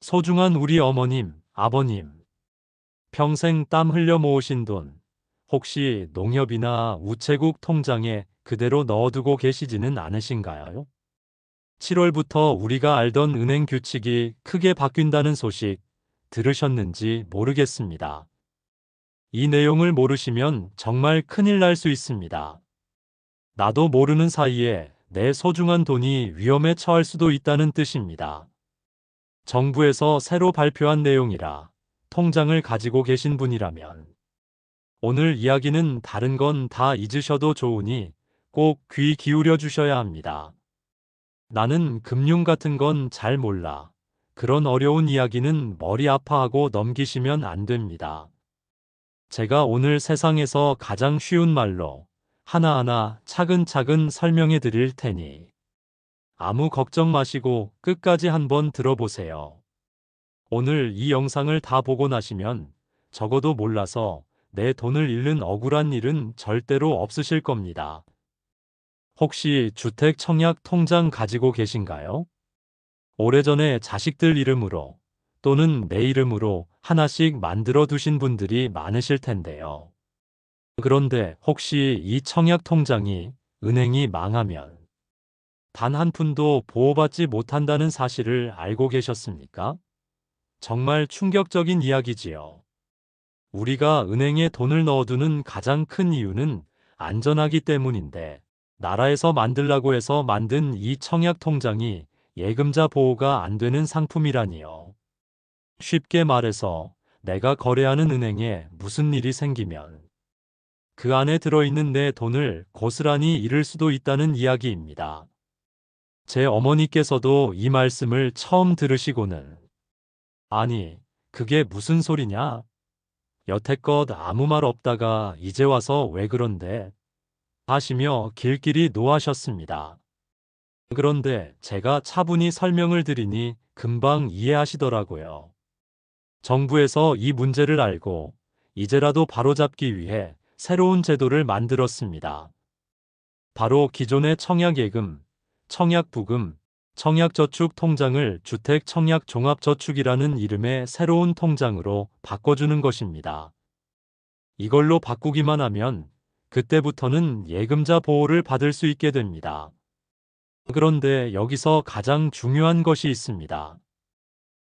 소중한 우리 어머님, 아버님, 평생 땀 흘려 모으신 돈, 혹시 농협이나 우체국 통장에 그대로 넣어두고 계시지는 않으신가요? 7월부터 우리가 알던 은행 규칙이 크게 바뀐다는 소식 들으셨는지 모르겠습니다. 이 내용을 모르시면 정말 큰일 날 수 있습니다. 나도 모르는 사이에 내 소중한 돈이 위험에 처할 수도 있다는 뜻입니다. 정부에서 새로 발표한 내용이라 통장을 가지고 계신 분이라면 오늘 이야기는 다른 건 다 잊으셔도 좋으니 꼭 귀 기울여 주셔야 합니다. 나는 금융 같은 건 잘 몰라. 그런 어려운 이야기는 머리 아파하고 넘기시면 안 됩니다. 제가 오늘 세상에서 가장 쉬운 말로 하나하나 차근차근 설명해 드릴 테니 아무 걱정 마시고 끝까지 한번 들어보세요. 오늘 이 영상을 다 보고 나시면 적어도 몰라서 내 돈을 잃는 억울한 일은 절대로 없으실 겁니다. 혹시 주택 청약 통장 가지고 계신가요? 오래전에 자식들 이름으로 또는 내 이름으로 하나씩 만들어 두신 분들이 많으실 텐데요. 그런데 혹시 이 청약 통장이 은행이 망하면 단 한 푼도 보호받지 못한다는 사실을 알고 계셨습니까? 정말 충격적인 이야기지요. 우리가 은행에 돈을 넣어두는 가장 큰 이유는 안전하기 때문인데, 나라에서 만들라고 해서 만든 이 청약 통장이 예금자 보호가 안 되는 상품이라니요. 쉽게 말해서 내가 거래하는 은행에 무슨 일이 생기면 그 안에 들어있는 내 돈을 고스란히 잃을 수도 있다는 이야기입니다. 제 어머니께서도 이 말씀을 처음 들으시고는 아니, 그게 무슨 소리냐? 여태껏 아무 말 없다가 이제 와서 왜 그런데? 하시며 길길이 노하셨습니다. 그런데 제가 차분히 설명을 드리니 금방 이해하시더라고요. 정부에서 이 문제를 알고 이제라도 바로잡기 위해 새로운 제도를 만들었습니다. 바로 기존의 청약예금, 청약부금, 청약저축 통장을 주택청약종합저축이라는 이름의 새로운 통장으로 바꿔주는 것입니다. 이걸로 바꾸기만 하면 그때부터는 예금자 보호를 받을 수 있게 됩니다. 그런데 여기서 가장 중요한 것이 있습니다.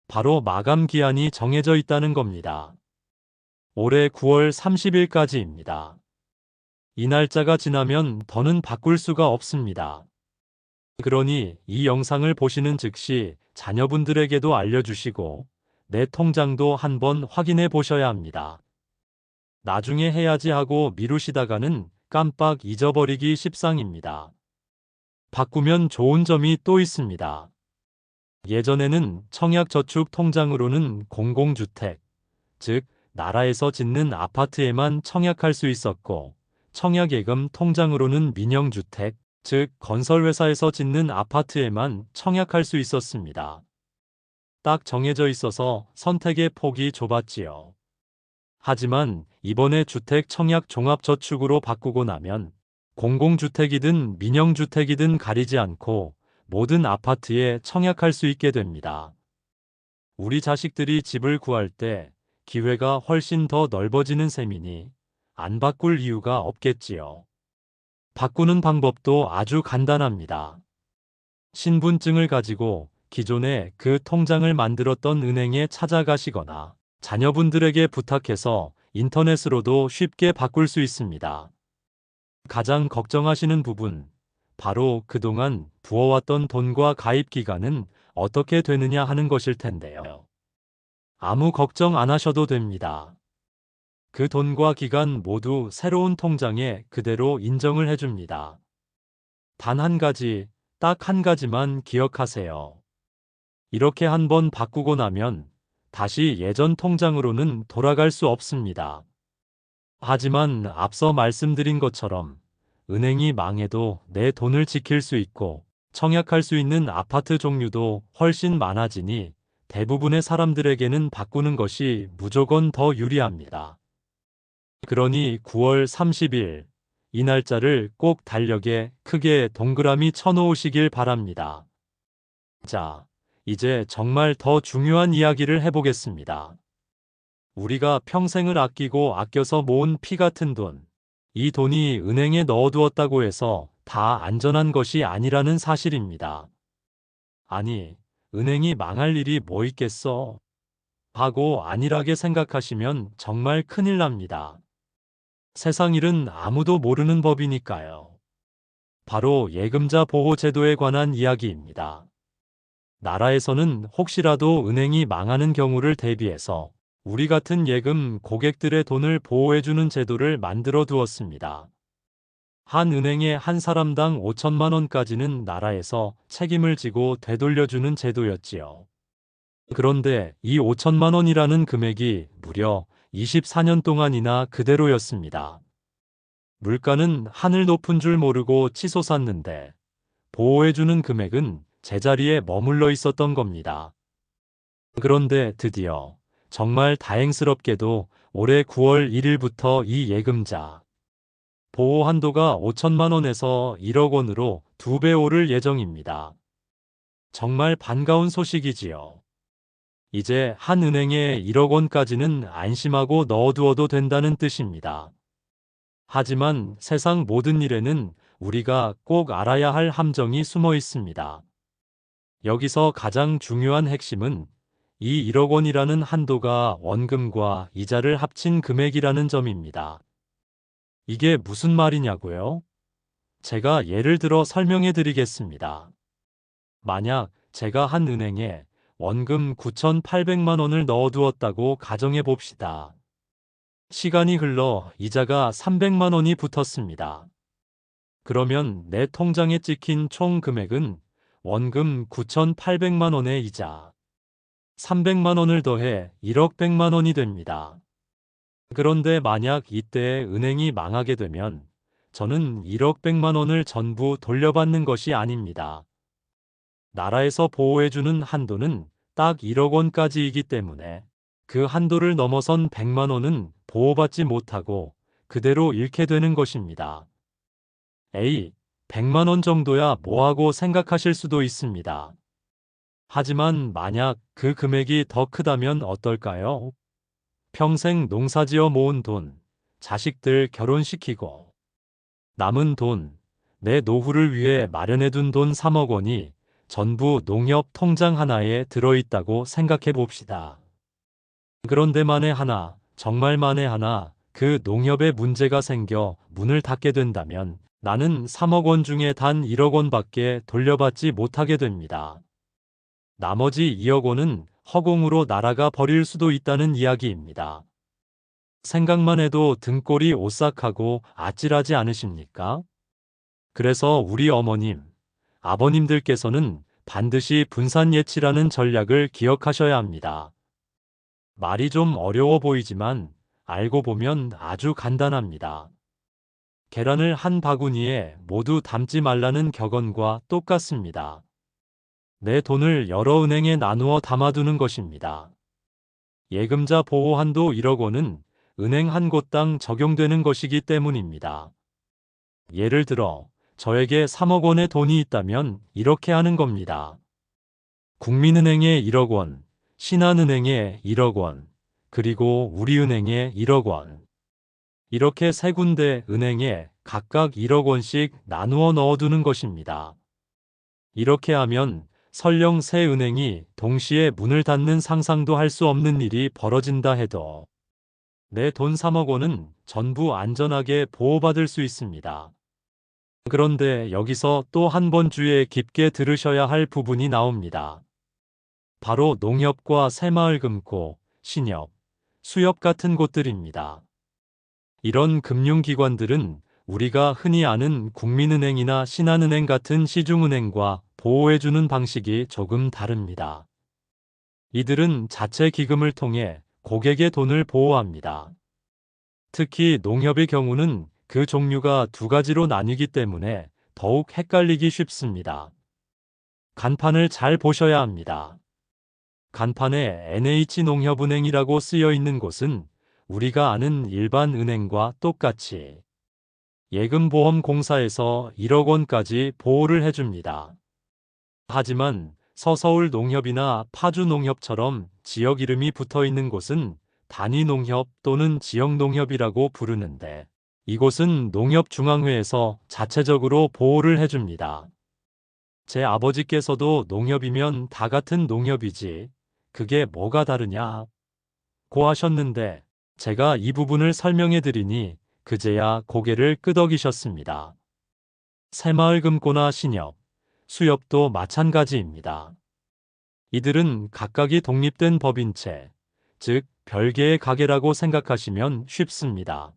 바로 마감 기한이 정해져 있다는 겁니다. 올해 9월 30일까지입니다. 이 날짜가 지나면 더는 바꿀 수가 없습니다. 그러니 이 영상을 보시는 즉시 자녀분들에게도 알려주시고 내 통장도 한번 확인해 보셔야 합니다. 나중에 해야지 하고 미루시다가는 깜빡 잊어버리기 십상입니다. 바꾸면 좋은 점이 또 있습니다. 예전에는 청약저축 통장으로는 공공주택, 즉 나라에서 짓는 아파트에만 청약할 수 있었고, 청약예금 통장으로는 민영주택, 즉 건설회사에서 짓는 아파트에만 청약할 수 있었습니다. 딱 정해져 있어서 선택의 폭이 좁았지요. 하지만 이번에 주택 청약 종합저축으로 바꾸고 나면 공공주택이든 민영주택이든 가리지 않고 모든 아파트에 청약할 수 있게 됩니다. 우리 자식들이 집을 구할 때 기회가 훨씬 더 넓어지는 셈이니 안 바꿀 이유가 없겠지요. 바꾸는 방법도 아주 간단합니다. 신분증을 가지고 기존에 그 통장을 만들었던 은행에 찾아가시거나 자녀분들에게 부탁해서 인터넷으로도 쉽게 바꿀 수 있습니다. 가장 걱정하시는 부분, 바로 그동안 부어왔던 돈과 가입 기간은 어떻게 되느냐 하는 것일 텐데요. 아무 걱정 안 하셔도 됩니다. 그 돈과 기간 모두 새로운 통장에 그대로 인정을 해줍니다. 단 한 가지, 딱 한 가지만 기억하세요. 이렇게 한번 바꾸고 나면 다시 예전 통장으로는 돌아갈 수 없습니다. 하지만 앞서 말씀드린 것처럼 은행이 망해도 내 돈을 지킬 수 있고 청약할 수 있는 아파트 종류도 훨씬 많아지니 대부분의 사람들에게는 바꾸는 것이 무조건 더 유리합니다. 그러니 9월 30일 이 날짜를 꼭 달력에 크게 동그라미 쳐놓으시길 바랍니다. 자, 이제 정말 더 중요한 이야기를 해보겠습니다. 우리가 평생을 아끼고 아껴서 모은 피 같은 돈, 이 돈이 은행에 넣어두었다고 해서 다 안전한 것이 아니라는 사실입니다. 아니, 은행이 망할 일이 뭐 있겠어? 하고 안일하게 생각하시면 정말 큰일 납니다. 세상 일은 아무도 모르는 법이니까요. 바로 예금자 보호 제도에 관한 이야기입니다. 나라에서는 혹시라도 은행이 망하는 경우를 대비해서 우리 같은 예금 고객들의 돈을 보호해주는 제도를 만들어 두었습니다. 한 은행에 한 사람당 5천만 원까지는 나라에서 책임을 지고 되돌려주는 제도였지요. 그런데 이 5천만 원이라는 금액이 무려 24년 동안이나 그대로였습니다. 물가는 하늘 높은 줄 모르고 치솟았는데 보호해주는 금액은 제자리에 머물러 있었던 겁니다. 그런데 드디어 정말 다행스럽게도 올해 9월 1일부터 이 예금자 보호 한도가 5천만 원에서 1억 원으로 2배 오를 예정입니다. 정말 반가운 소식이지요. 이제 한 은행에 1억 원까지는 안심하고 넣어두어도 된다는 뜻입니다. 하지만 세상 모든 일에는 우리가 꼭 알아야 할 함정이 숨어 있습니다. 여기서 가장 중요한 핵심은 이 1억 원이라는 한도가 원금과 이자를 합친 금액이라는 점입니다. 이게 무슨 말이냐고요? 제가 예를 들어 설명해 드리겠습니다. 만약 제가 한 은행에 원금 9,800만 원을 넣어두었다고 가정해 봅시다. 시간이 흘러 이자가 300만 원이 붙었습니다. 그러면 내 통장에 찍힌 총 금액은 원금 9,800만 원의 이자 300만 원을 더해 1억 100만 원이 됩니다. 그런데 만약 이때 은행이 망하게 되면 저는 1억 100만 원을 전부 돌려받는 것이 아닙니다. 나라에서 보호해주는 한도는 딱 1억 원까지이기 때문에 그 한도를 넘어선 100만 원은 보호받지 못하고 그대로 잃게 되는 것입니다. 에이, 100만 원 정도야 뭐하고 생각하실 수도 있습니다. 하지만 만약 그 금액이 더 크다면 어떨까요? 평생 농사지어 모은 돈, 자식들 결혼시키고 남은 돈, 내 노후를 위해 마련해둔 돈 3억 원이 전부 농협 통장 하나에 들어있다고 생각해 봅시다. 그런데 만에 하나, 정말 만에 하나, 그 농협에 문제가 생겨 문을 닫게 된다면 나는 3억 원 중에 단 1억 원밖에 돌려받지 못하게 됩니다. 나머지 2억 원은 허공으로 날아가 버릴 수도 있다는 이야기입니다. 생각만 해도 등골이 오싹하고 아찔하지 않으십니까? 그래서 우리 어머님, 아버님들께서는 반드시 분산 예치라는 전략을 기억하셔야 합니다. 말이 좀 어려워 보이지만 알고 보면 아주 간단합니다. 계란을 한 바구니에 모두 담지 말라는 격언과 똑같습니다. 내 돈을 여러 은행에 나누어 담아두는 것입니다. 예금자 보호 한도 1억 원은 은행 한 곳당 적용되는 것이기 때문입니다. 예를 들어 저에게 3억 원의 돈이 있다면 이렇게 하는 겁니다. 국민은행에 1억 원, 신한은행에 1억 원, 그리고 우리은행에 1억 원. 이렇게 세 군데 은행에 각각 1억 원씩 나누어 넣어두는 것입니다. 이렇게 하면 설령 세 은행이 동시에 문을 닫는 상상도 할 수 없는 일이 벌어진다 해도 내 돈 3억 원은 전부 안전하게 보호받을 수 있습니다. 그런데 여기서 또 한 번 주의 깊게 들으셔야 할 부분이 나옵니다. 바로 농협과 새마을금고, 신협, 수협 같은 곳들입니다. 이런 금융기관들은 우리가 흔히 아는 국민은행이나 신한은행 같은 시중은행과 보호해주는 방식이 조금 다릅니다. 이들은 자체 기금을 통해 고객의 돈을 보호합니다. 특히 농협의 경우는 그 종류가 두 가지로 나뉘기 때문에 더욱 헷갈리기 쉽습니다. 간판을 잘 보셔야 합니다. 간판에 NH농협은행이라고 쓰여 있는 곳은 우리가 아는 일반 은행과 똑같이 예금보험공사에서 1억 원까지 보호를 해줍니다. 하지만 서서울 농협이나 파주 농협처럼 지역 이름이 붙어 있는 곳은 단위 농협 또는 지역 농협이라고 부르는데, 이곳은 농협중앙회에서 자체적으로 보호를 해줍니다. 제 아버지께서도 농협이면 다 같은 농협이지, 그게 뭐가 다르냐 고 하셨는데, 제가 이 부분을 설명해 드리니 그제야 고개를 끄덕이셨습니다. 새마을금고나 신협, 수협도 마찬가지입니다. 이들은 각각이 독립된 법인체, 즉 별개의 가게라고 생각하시면 쉽습니다.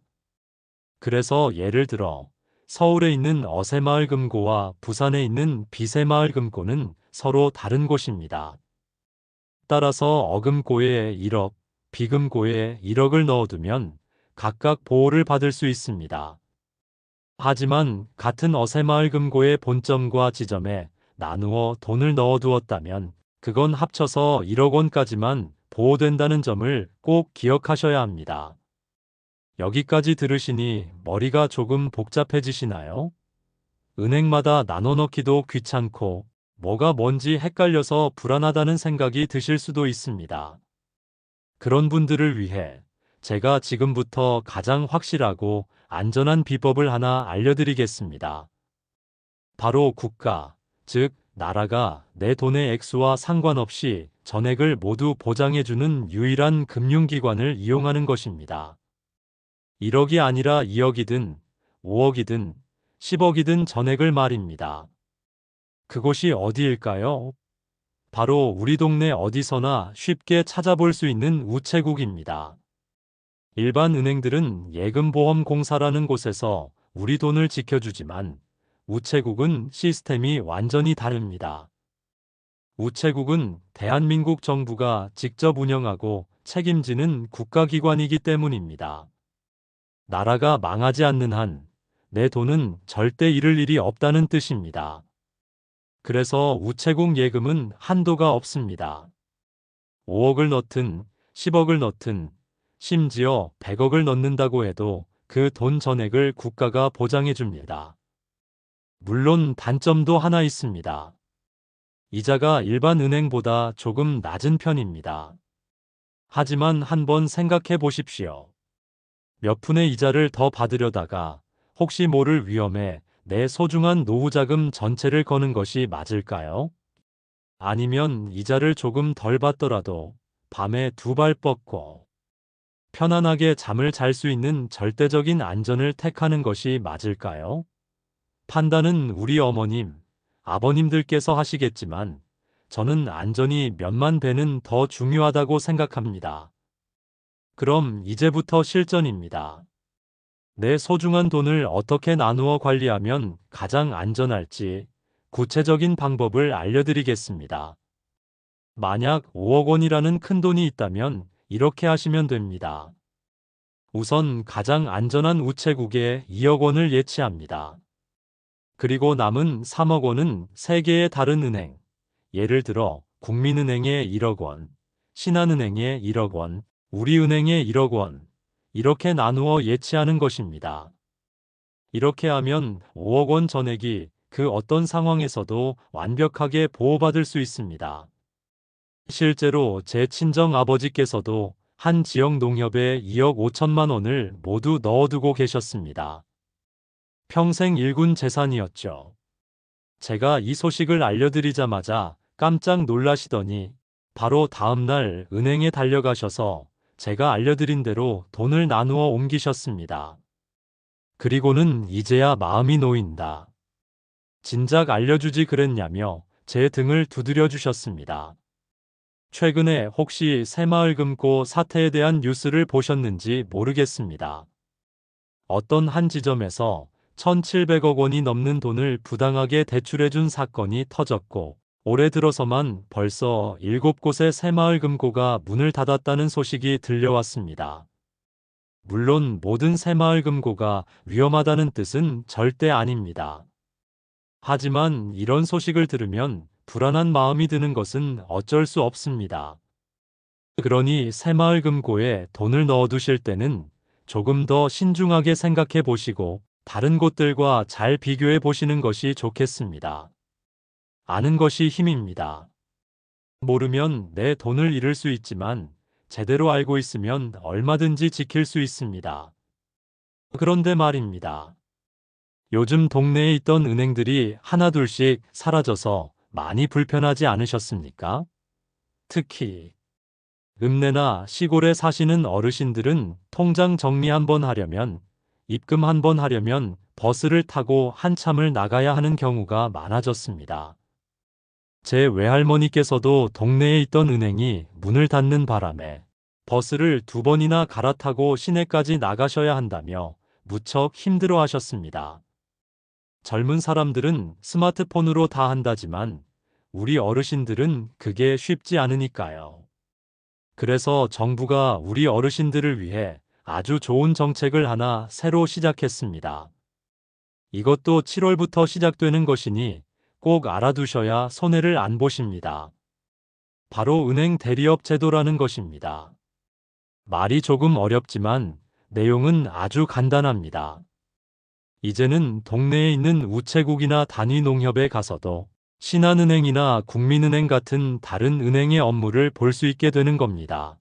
그래서 예를 들어 서울에 있는 어새마을금고와 부산에 있는 비새마을금고는 서로 다른 곳입니다. 따라서 어금고에 1억, 비금고에 1억을 넣어두면 각각 보호를 받을 수 있습니다. 하지만 같은 어새마을금고의 본점과 지점에 나누어 돈을 넣어두었다면 그건 합쳐서 1억 원까지만 보호된다는 점을 꼭 기억하셔야 합니다. 여기까지 들으시니 머리가 조금 복잡해지시나요? 은행마다 나눠 넣기도 귀찮고 뭐가 뭔지 헷갈려서 불안하다는 생각이 드실 수도 있습니다. 그런 분들을 위해 제가 지금부터 가장 확실하고 안전한 비법을 하나 알려드리겠습니다. 바로 국가, 즉 나라가 내 돈의 액수와 상관없이 전액을 모두 보장해주는 유일한 금융기관을 이용하는 것입니다. 1억이 아니라 2억이든 5억이든 10억이든 전액을 말입니다. 그곳이 어디일까요? 바로 우리 동네 어디서나 쉽게 찾아볼 수 있는 우체국입니다. 일반 은행들은 예금보험공사라는 곳에서 우리 돈을 지켜주지만 우체국은 시스템이 완전히 다릅니다. 우체국은 대한민국 정부가 직접 운영하고 책임지는 국가기관이기 때문입니다. 나라가 망하지 않는 한 내 돈은 절대 잃을 일이 없다는 뜻입니다. 그래서 우체국 예금은 한도가 없습니다. 5억을 넣든 10억을 넣든 심지어 100억을 넣는다고 해도 그 돈 전액을 국가가 보장해 줍니다. 물론 단점도 하나 있습니다. 이자가 일반 은행보다 조금 낮은 편입니다. 하지만 한번 생각해 보십시오. 몇 푼의 이자를 더 받으려다가 혹시 모를 위험에 내 소중한 노후자금 전체를 거는 것이 맞을까요? 아니면 이자를 조금 덜 받더라도 밤에 2발 뻗고 편안하게 잠을 잘 수 있는 절대적인 안전을 택하는 것이 맞을까요? 판단은 우리 어머님, 아버님들께서 하시겠지만 저는 안전이 몇만 배는 더 중요하다고 생각합니다. 그럼 이제부터 실전입니다. 내 소중한 돈을 어떻게 나누어 관리하면 가장 안전할지 구체적인 방법을 알려드리겠습니다. 만약 5억 원이라는 큰 돈이 있다면 이렇게 하시면 됩니다. 우선 가장 안전한 우체국에 2억 원을 예치합니다. 그리고 남은 3억 원은 3개의 다른 은행, 예를 들어 국민은행에 1억 원, 신한은행에 1억 원, 우리은행에 1억 원, 이렇게 나누어 예치하는 것입니다. 이렇게 하면 5억 원 전액이 그 어떤 상황에서도 완벽하게 보호받을 수 있습니다. 실제로 제 친정 아버지께서도 한 지역 농협에 2억 5천만 원을 모두 넣어두고 계셨습니다. 평생 일군 재산이었죠. 제가 이 소식을 알려드리자마자 깜짝 놀라시더니 바로 다음 날 은행에 달려가셔서 제가 알려드린 대로 돈을 나누어 옮기셨습니다. 그리고는 이제야 마음이 놓인다. 진작 알려주지 그랬냐며 제 등을 두드려 주셨습니다. 최근에 혹시 새마을금고 사태에 대한 뉴스를 보셨는지 모르겠습니다. 어떤 한 지점에서 1,700억 원이 넘는 돈을 부당하게 대출해준 사건이 터졌고 올해 들어서만 벌써 7곳의 새마을금고가 문을 닫았다는 소식이 들려왔습니다. 물론 모든 새마을금고가 위험하다는 뜻은 절대 아닙니다. 하지만 이런 소식을 들으면 불안한 마음이 드는 것은 어쩔 수 없습니다. 그러니 새마을금고에 돈을 넣어두실 때는 조금 더 신중하게 생각해 보시고 다른 곳들과 잘 비교해 보시는 것이 좋겠습니다. 아는 것이 힘입니다. 모르면 내 돈을 잃을 수 있지만 제대로 알고 있으면 얼마든지 지킬 수 있습니다. 그런데 말입니다. 요즘 동네에 있던 은행들이 하나둘씩 사라져서 많이 불편하지 않으셨습니까? 특히 읍내나 시골에 사시는 어르신들은 통장 정리 한번 하려면, 입금 한번 하려면 버스를 타고 한참을 나가야 하는 경우가 많아졌습니다. 제 외할머니께서도 동네에 있던 은행이 문을 닫는 바람에 버스를 2번이나 갈아타고 시내까지 나가셔야 한다며 무척 힘들어 하셨습니다. 젊은 사람들은 스마트폰으로 다 한다지만 우리 어르신들은 그게 쉽지 않으니까요. 그래서 정부가 우리 어르신들을 위해 아주 좋은 정책을 하나 새로 시작했습니다. 이것도 7월부터 시작되는 것이니 꼭 알아두셔야 손해를 안 보십니다. 바로 은행 대리업 제도라는 것입니다. 말이 조금 어렵지만 내용은 아주 간단합니다. 이제는 동네에 있는 우체국이나 단위농협에 가서도 신한은행이나 국민은행 같은 다른 은행의 업무를 볼 수 있게 되는 겁니다.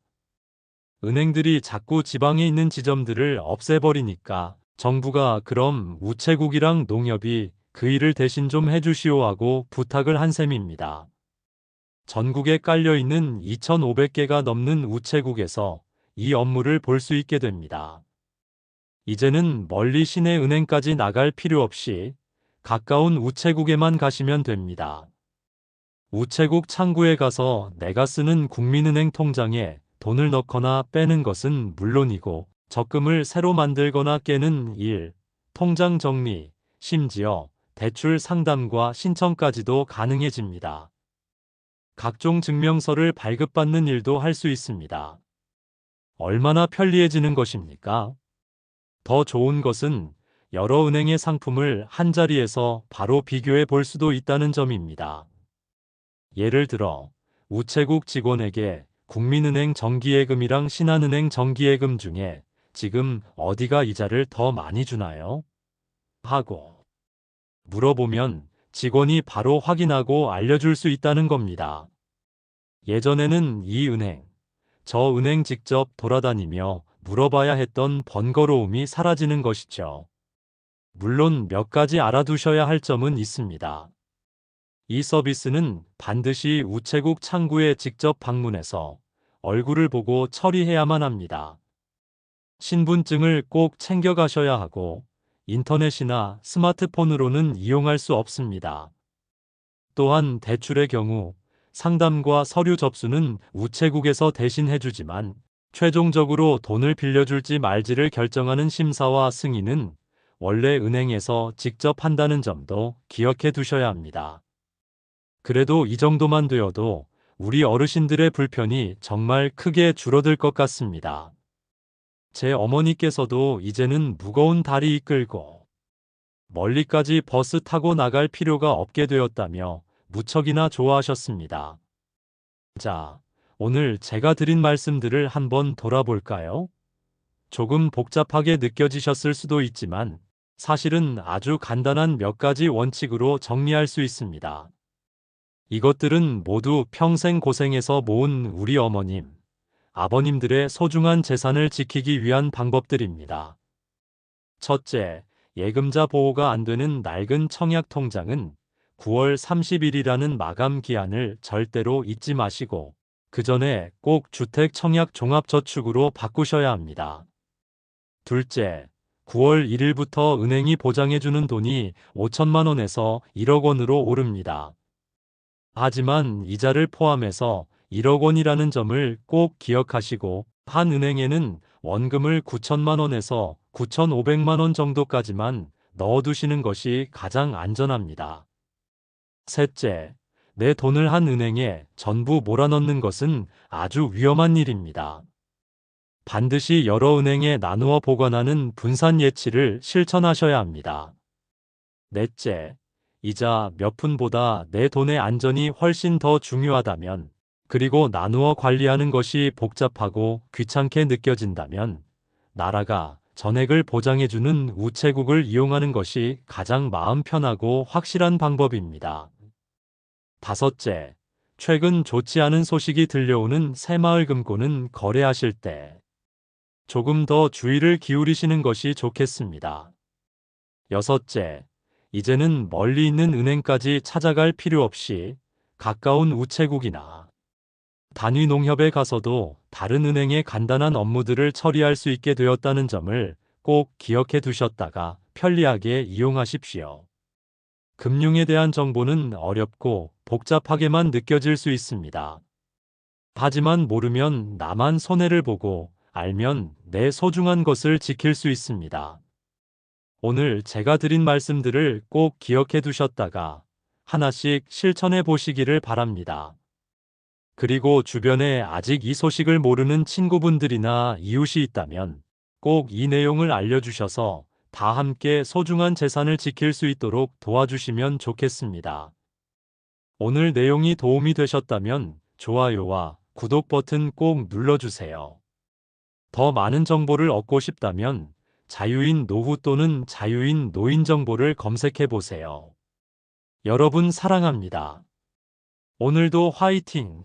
은행들이 자꾸 지방에 있는 지점들을 없애버리니까 정부가 그럼 우체국이랑 농협이 그 일을 대신 좀 해주시오 하고 부탁을 한 셈입니다. 전국에 깔려있는 2,500개가 넘는 우체국에서 이 업무를 볼 수 있게 됩니다. 이제는 멀리 시내 은행까지 나갈 필요 없이 가까운 우체국에만 가시면 됩니다. 우체국 창구에 가서 내가 쓰는 국민은행 통장에 돈을 넣거나 빼는 것은 물론이고 적금을 새로 만들거나 깨는 일, 통장 정리, 심지어 대출 상담과 신청까지도 가능해집니다. 각종 증명서를 발급받는 일도 할 수 있습니다. 얼마나 편리해지는 것입니까? 더 좋은 것은 여러 은행의 상품을 한자리에서 바로 비교해 볼 수도 있다는 점입니다. 예를 들어 우체국 직원에게 국민은행 정기예금이랑 신한은행 정기예금 중에 지금 어디가 이자를 더 많이 주나요? 하고 물어보면 직원이 바로 확인하고 알려줄 수 있다는 겁니다. 예전에는 이 은행, 저 은행 직접 돌아다니며 물어봐야 했던 번거로움이 사라지는 것이죠. 물론 몇 가지 알아두셔야 할 점은 있습니다. 이 서비스는 반드시 우체국 창구에 직접 방문해서 얼굴을 보고 처리해야만 합니다. 신분증을 꼭 챙겨가셔야 하고 인터넷이나 스마트폰으로는 이용할 수 없습니다. 또한 대출의 경우 상담과 서류 접수는 우체국에서 대신 해주지만 최종적으로 돈을 빌려줄지 말지를 결정하는 심사와 승인은 원래 은행에서 직접 한다는 점도 기억해 두셔야 합니다. 그래도 이 정도만 되어도 우리 어르신들의 불편이 정말 크게 줄어들 것 같습니다. 제 어머니께서도 이제는 무거운 다리 이끌고 멀리까지 버스 타고 나갈 필요가 없게 되었다며 무척이나 좋아하셨습니다. 자, 오늘 제가 드린 말씀들을 한번 돌아볼까요? 조금 복잡하게 느껴지셨을 수도 있지만 사실은 아주 간단한 몇 가지 원칙으로 정리할 수 있습니다. 이것들은 모두 평생 고생해서 모은 우리 어머님, 아버님들의 소중한 재산을 지키기 위한 방법들입니다. 첫째, 예금자 보호가 안 되는 낡은 청약 통장은 9월 30일이라는 마감 기한을 절대로 잊지 마시고 그 전에 꼭 주택 청약 종합저축으로 바꾸셔야 합니다. 둘째, 9월 1일부터 은행이 보장해주는 돈이 5천만 원에서 1억 원으로 오릅니다. 하지만 이자를 포함해서 1억 원이라는 점을 꼭 기억하시고 한 은행에는 원금을 9천만 원에서 9,500만 원 정도까지만 넣어두시는 것이 가장 안전합니다. 셋째, 내 돈을 한 은행에 전부 몰아넣는 것은 아주 위험한 일입니다. 반드시 여러 은행에 나누어 보관하는 분산 예치를 실천하셔야 합니다. 넷째, 이자 몇 푼보다 내 돈의 안전이 훨씬 더 중요하다면, 그리고 나누어 관리하는 것이 복잡하고 귀찮게 느껴진다면, 나라가 전액을 보장해주는 우체국을 이용하는 것이 가장 마음 편하고 확실한 방법입니다. 다섯째, 최근 좋지 않은 소식이 들려오는 새마을금고는 거래하실 때 조금 더 주의를 기울이시는 것이 좋겠습니다. 여섯째, 이제는 멀리 있는 은행까지 찾아갈 필요 없이 가까운 우체국이나 단위 농협에 가서도 다른 은행의 간단한 업무들을 처리할 수 있게 되었다는 점을 꼭 기억해 두셨다가 편리하게 이용하십시오. 금융에 대한 정보는 어렵고 복잡하게만 느껴질 수 있습니다. 하지만 모르면 나만 손해를 보고 알면 내 소중한 것을 지킬 수 있습니다. 오늘 제가 드린 말씀들을 꼭 기억해 두셨다가 하나씩 실천해 보시기를 바랍니다. 그리고 주변에 아직 이 소식을 모르는 친구분들이나 이웃이 있다면 꼭 이 내용을 알려주셔서 다 함께 소중한 재산을 지킬 수 있도록 도와주시면 좋겠습니다. 오늘 내용이 도움이 되셨다면 좋아요와 구독 버튼 꼭 눌러주세요. 더 많은 정보를 얻고 싶다면 자유인 노후 또는 자유인 노인 정보를 검색해 보세요. 여러분 사랑합니다. 오늘도 화이팅!